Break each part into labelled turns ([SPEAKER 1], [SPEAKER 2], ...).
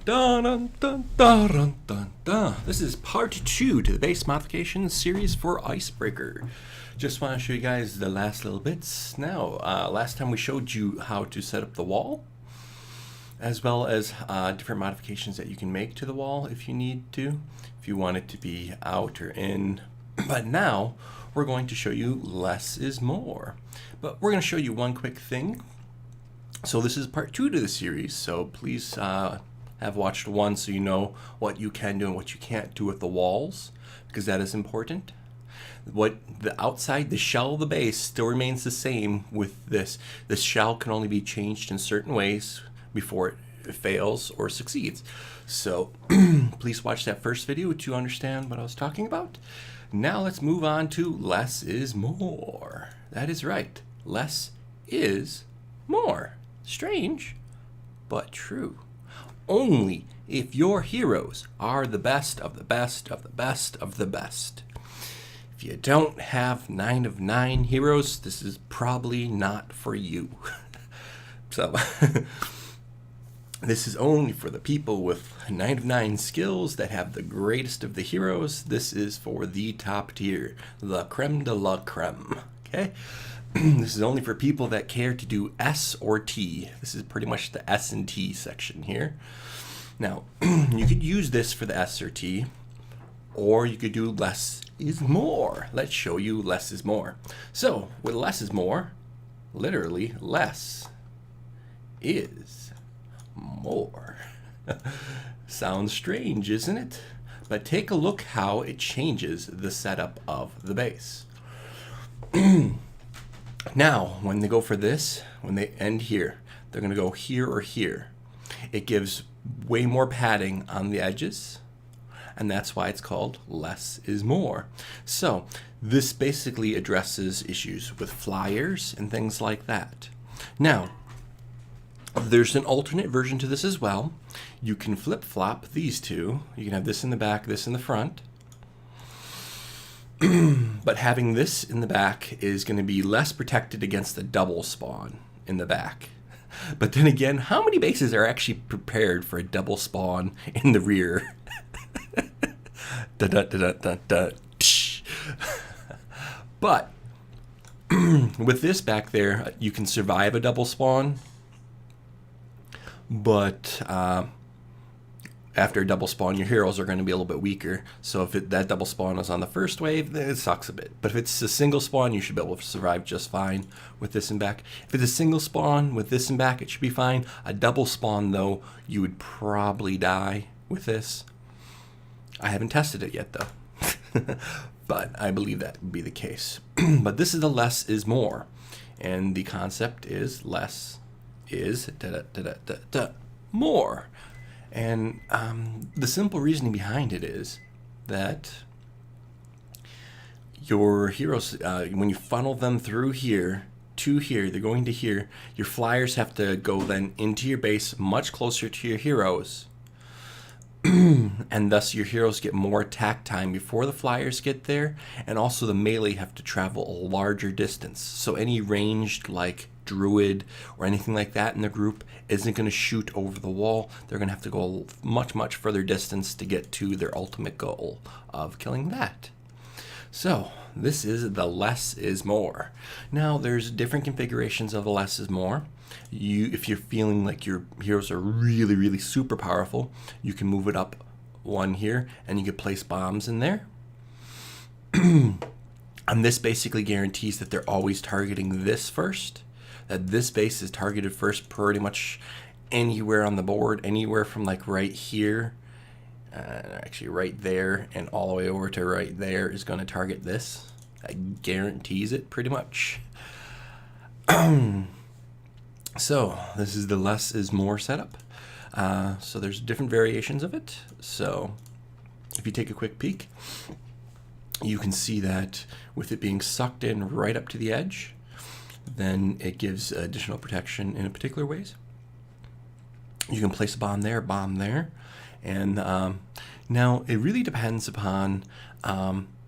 [SPEAKER 1] Dun, dun, dun, dun, dun, dun, dun. This is part 2 to the base modification series for Icebreaker. Just want to show you guys the last little bits. Now, last time we showed you how to set up the wall, as well as different modifications that you can make to the wall if you need to, if you want it to be out or in. But now, we're going to show you less is more. But we're going to show you one quick thing. So this is part 2 to the series, so please have watched 1 so you know what you can do and what you can't do with the walls, because that is important. What the outside, the shell of the base still remains the same with this. This shell can only be changed in certain ways before it fails or succeeds. So please watch that first video to understand what I was talking about. Now let's move on to less is more. That is right. Less is more. Strange, but true. Only if your heroes are the best of the best of the best of the best. If you don't have 9 of 9 heroes, this is probably not for you. So, this is only for the people with 9 of 9 skills that have the greatest of the heroes. This is for the top tier, the creme de la creme. Okay? This is only for people that care to do S or T. This is pretty much the S and T section here. Now, you could use this for the S or T, or you could do less is more. Let's show you less is more. So, with less is more, literally less is more. Sounds strange, isn't it? But take a look how it changes the setup of the base. Now, when they go for this, when they end here, they're going to go here or here. It gives way more padding on the edges, and that's why it's called less is more. So, this basically addresses issues with flyers and things like that. Now, there's an alternate version to this as well. You can flip-flop these two. You can have this in the back, this in the front. But having this in the back is going to be less protected against the double spawn in the back. But then again, how many bases are actually prepared for a double spawn in the rear? Da, da, da, da, da, da. But with this back there, you can survive a double spawn. But after a double spawn, your heroes are going to be a little bit weaker. So if that double spawn is on the first wave, then it sucks a bit. But if it's a single spawn, you should be able to survive just fine with this and back. If it's a single spawn with this and back, it should be fine. A double spawn, though, you would probably die with this. I haven't tested it yet, though. But I believe that would be the case. But this is the less is more. And the concept is less is more. And the simple reasoning behind it is that your heroes, when you funnel them through here to here, they're going to here, your flyers have to go then into your base much closer to your heroes. And thus your heroes get more attack time before the flyers get there, and also the melee have to travel a larger distance. So any ranged like druid or anything like that in the group isn't going to shoot over the wall. They're going to have to go much further distance to get to their ultimate goal of killing that. So this is the less is more. Now there's different configurations of the less is more. If you're feeling like your heroes are really super powerful, you can move it up 1 here and you can place bombs in there. And this basically guarantees that they're always targeting this first. That this base is targeted first pretty much anywhere on the board, anywhere from like right here, actually right there, and all the way over to right there is going to target this. That guarantees it pretty much. So this is the less is more setup. So there's different variations of it. So if you take a quick peek, you can see that with it being sucked in right up to the edge, then it gives additional protection in particular ways. You can place a bomb there, and now it really depends upon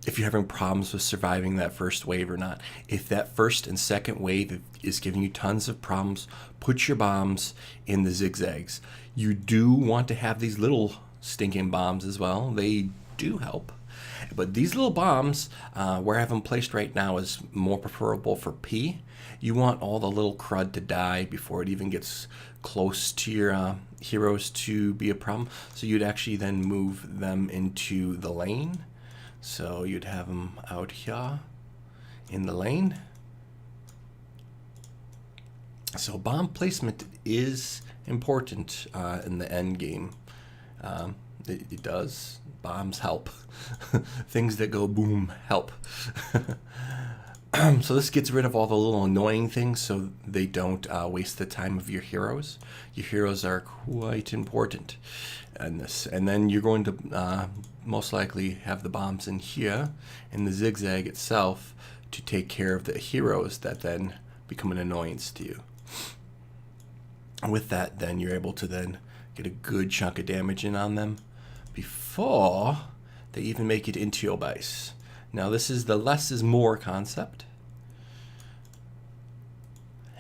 [SPEAKER 1] if you're having problems with surviving that first wave or not. If that first and second wave is giving you tons of problems, put your bombs in the zigzags. You do want to have these little stinking bombs as well. They do help. But these little bombs, where I have them placed right now, is more preferable for P. You want all the little crud to die before it even gets close to your heroes to be a problem. So you'd actually then move them into the lane. So you'd have them out here in the lane. So bomb placement is important in the end game. It does. Bombs help. Things that go boom help. So this gets rid of all the little annoying things so they don't waste the time of your heroes. Your heroes are quite important in this. And then you're going to most likely have the bombs in here in the zigzag itself to take care of the heroes that then become an annoyance to you. And with that, then you're able to then get a good chunk of damage in on them before they even make it into your base. Now this is the less is more concept.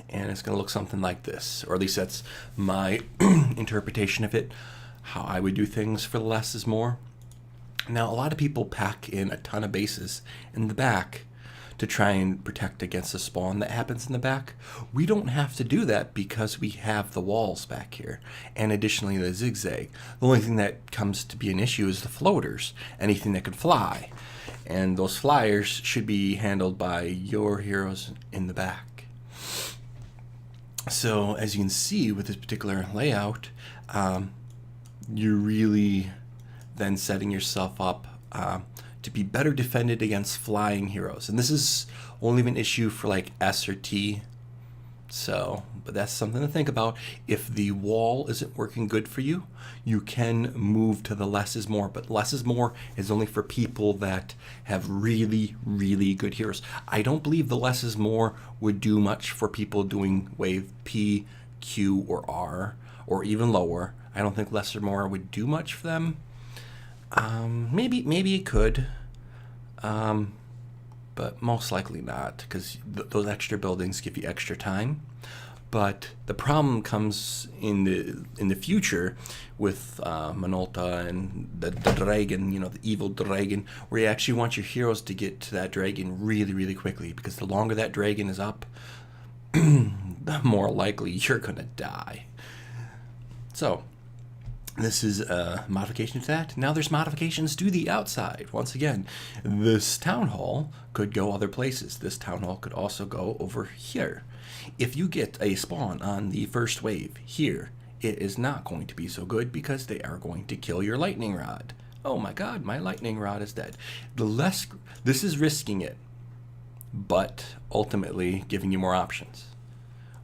[SPEAKER 1] And it's going to look something like this, or at least that's my interpretation of it, how I would do things for the less is more. Now a lot of people pack in a ton of bases in the back to try and protect against the spawn that happens in the back. We don't have to do that because we have the walls back here, and additionally the zigzag. The only thing that comes to be an issue is the floaters, anything that could fly. And those flyers should be handled by your heroes in the back. So as you can see with this particular layout, you're really then setting yourself up to be better defended against flying heroes. And this is only an issue for like S or T. So, but that's something to think about. If the wall isn't working good for you, you can move to the less is more. But less is more is only for people that have really, really good heroes. I don't believe the less is more would do much for people doing wave P, Q, or R, or even lower. I don't think less or more would do much for them. Maybe it could, but most likely not, because those extra buildings give you extra time. But the problem comes in the future with Minolta and the dragon, you know, the evil dragon, where you actually want your heroes to get to that dragon really, really quickly, because the longer that dragon is up, the more likely you're gonna die. So this is a modification to that. Now there's modifications to the outside. Once again, this town hall could go other places. This town hall could also go over here. If you get a spawn on the first wave here, it is not going to be so good because they are going to kill your lightning rod. Oh my god, my lightning rod is dead. This is risking it, but ultimately giving you more options.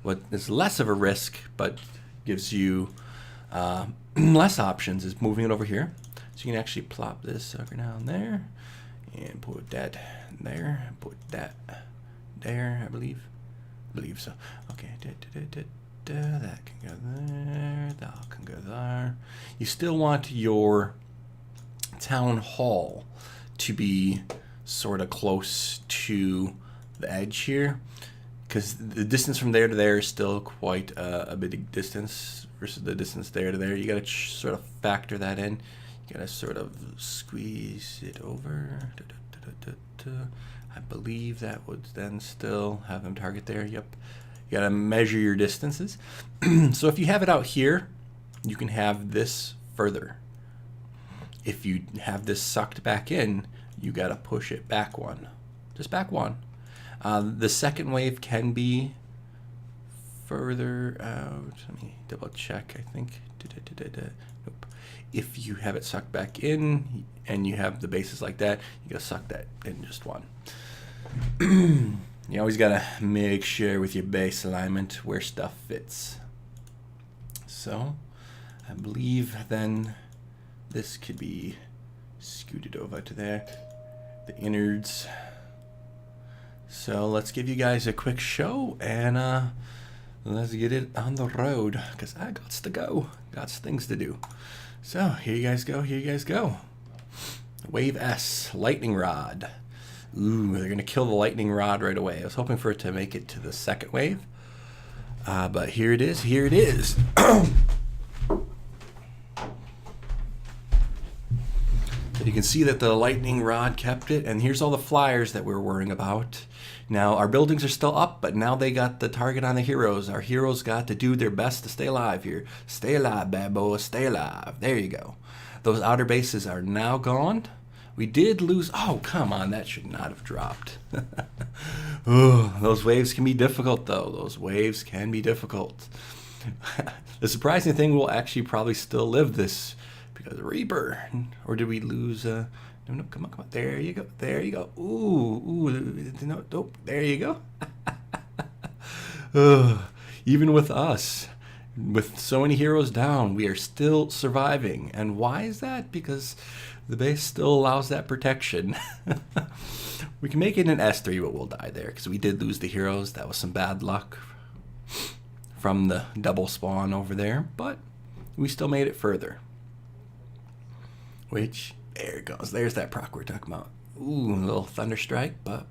[SPEAKER 1] What is less of a risk, but gives you less options, is moving it over here. So you can actually plop this sucker down there and put that there, put that there, I believe so. Okay, that can go there, that can go there. You still want your town hall to be sort of close to the edge here, because the distance from there to there is still quite a big distance versus the distance there to there. You got to sort of factor that in. You got to sort of squeeze it over. I believe that would then still have them target there. Yep. You got to measure your distances. So if you have it out here, you can have this further. If you have this sucked back in, you got to push it back one. Just back one. The second wave can be further out. Let me double check, I think. Nope. If you have it sucked back in and you have the bases like that, you gotta suck that in just one. You always gotta make sure with your base alignment where stuff fits. So I believe then this could be scooted over to there, the innards. So let's give you guys a quick show and let's get it on the road, because I got to go. Got things to do. So here you guys go. Wave S, lightning rod. Ooh, they're gonna kill the lightning rod right away. I was hoping for it to make it to the second wave. But here it is, here it is. So you can see that the lightning rod kept it, and here's all the flyers that we were worrying about. Now, our buildings are still up, but now they got the target on the heroes. Our heroes got to do their best to stay alive here. Stay alive, bad boy, stay alive. There you go. Those outer bases are now gone. We did lose, oh, come on, that should not have dropped. Oh, those waves can be difficult, though. Those waves can be difficult. The surprising thing, we'll actually probably still live this because of Reaper. Or did we lose? No, come on. There you go. There you go. Ooh, no, nope. There you go. Even with us, with so many heroes down, we are still surviving. And why is that? Because the base still allows that protection. We can make it an S3, but we'll die there because we did lose the heroes. That was some bad luck from the double spawn over there, but we still made it further. Which, there it goes. There's that proc we're talking about. Ooh, a little thunder strike, but.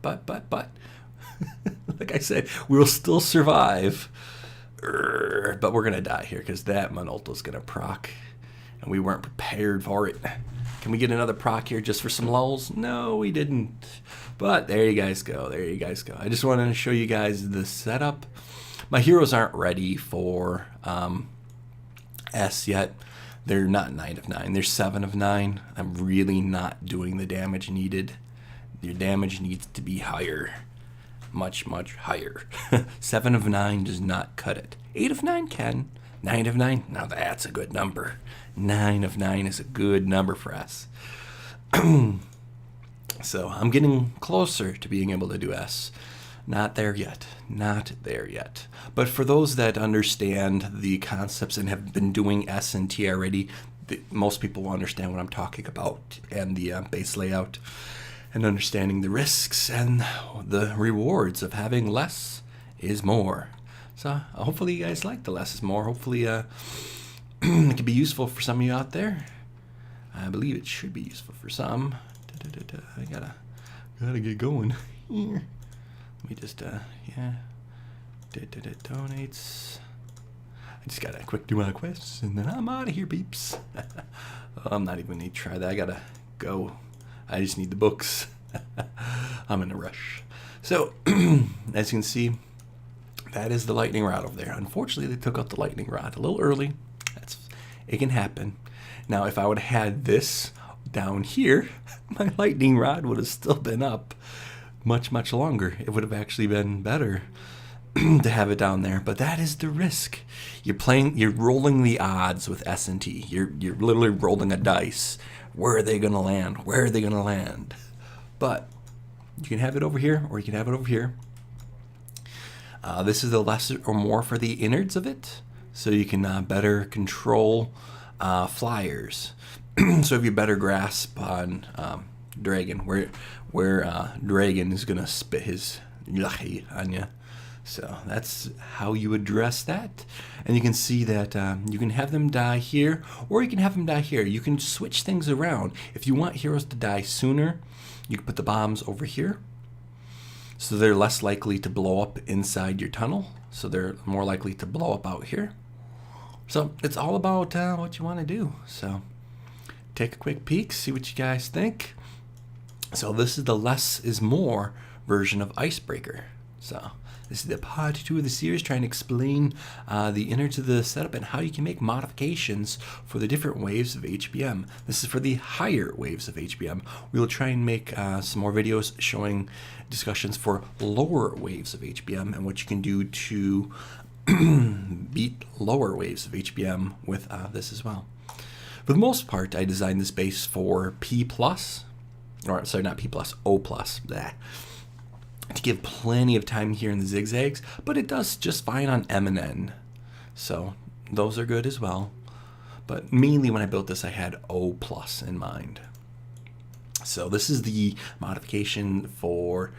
[SPEAKER 1] Like I said, we'll still survive. But we're going to die here because that Monolto's going to proc, and we weren't prepared for it. Can we get another proc here just for some lulls? No, we didn't. But there you guys go. There you guys go. I just wanted to show you guys the setup. My heroes aren't ready for S yet. They're not 9 of 9. They're 7 of 9. I'm really not doing the damage needed. Your damage needs to be higher. Much, much higher. 7 of 9 does not cut it. 8 of 9 can. 9 of 9, now that's a good number. 9 of 9 is a good number for us. So I'm getting closer to being able to do S. Not there yet. Not there yet. But for those that understand the concepts and have been doing S and T already, most people will understand what I'm talking about and the base layout and understanding the risks and the rewards of having less is more. So hopefully you guys like the less is more. Hopefully it could be useful for some of you out there. I believe it should be useful for some. I gotta get going. Let me just yeah. Donates. I just gotta quick do my quests and then I'm out of here, peeps. I'm not even gonna try that. I gotta go. I just need the books. I'm in a rush. So as you can see, that is the lightning rod over there. Unfortunately, they took out the lightning rod a little early. It can happen. Now, if I would have had this down here, my lightning rod would have still been up much, much longer. It would have actually been better to have it down there. But that is the risk. You're rolling the odds with S&T. You're literally rolling a dice. Where are they going to land? Where are they going to land? But you can have it over here, or you can have it over here. This is the lesser or more for the innards of it, so you can better control flyers. So if you better grasp on Dragon, where Dragon is going to spit his lahi on you. So that's how you address that. And you can see that you can have them die here, or you can have them die here. You can switch things around. If you want heroes to die sooner, you can put the bombs over here. So they're less likely to blow up inside your tunnel. So they're more likely to blow up out here. So it's all about what you want to do. So take a quick peek, see what you guys think. So this is the less is more version of Icebreaker. So this is the part 2 of the series, trying to explain the innards of the setup and how you can make modifications for the different waves of HBM. This is for the higher waves of HBM. We will try and make some more videos showing discussions for lower waves of HBM and what you can do to beat lower waves of HBM with this as well. For the most part, I designed this base for P+, or sorry, not P+, O+, to give plenty of time here in the zigzags, but it does just fine on M and N. So those are good as well. But mainly when I built this, I had O+ in mind. So this is the modification for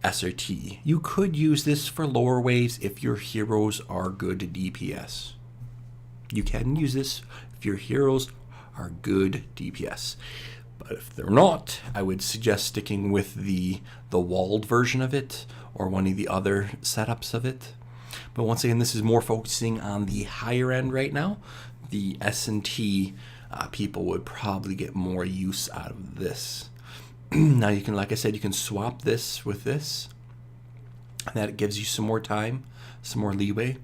[SPEAKER 1] S or T. You could use this for lower waves if your heroes are good DPS. You can use this if your heroes are good DPS. But if they're not, I would suggest sticking with the walled version of it or one of the other setups of it. But once again, this is more focusing on the higher end right now. The S&T people would probably get more use out of this. Now you can, like I said, you can swap this with this. That gives you some more time, some more leeway,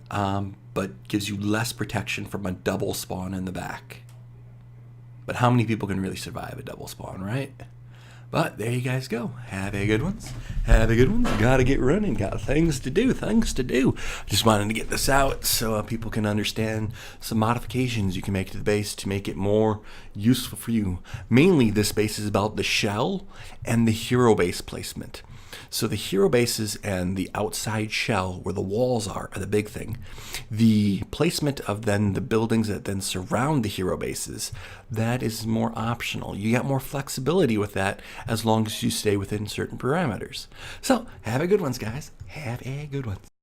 [SPEAKER 1] but gives you less protection from a double spawn in the back. But how many people can really survive a double spawn, right? But there you guys go. Have a good ones. Have a good one. Gotta get running. Got things to do. Things to do. Just wanted to get this out so people can understand some modifications you can make to the base to make it more useful for you. Mainly, this base is about the shell and the hero base placement. So the hero bases and the outside shell where the walls are the big thing. The placement of then the buildings that then surround the hero bases, that is more optional. You get more flexibility with that as long as you stay within certain parameters. So have a good ones, guys. Have a good one.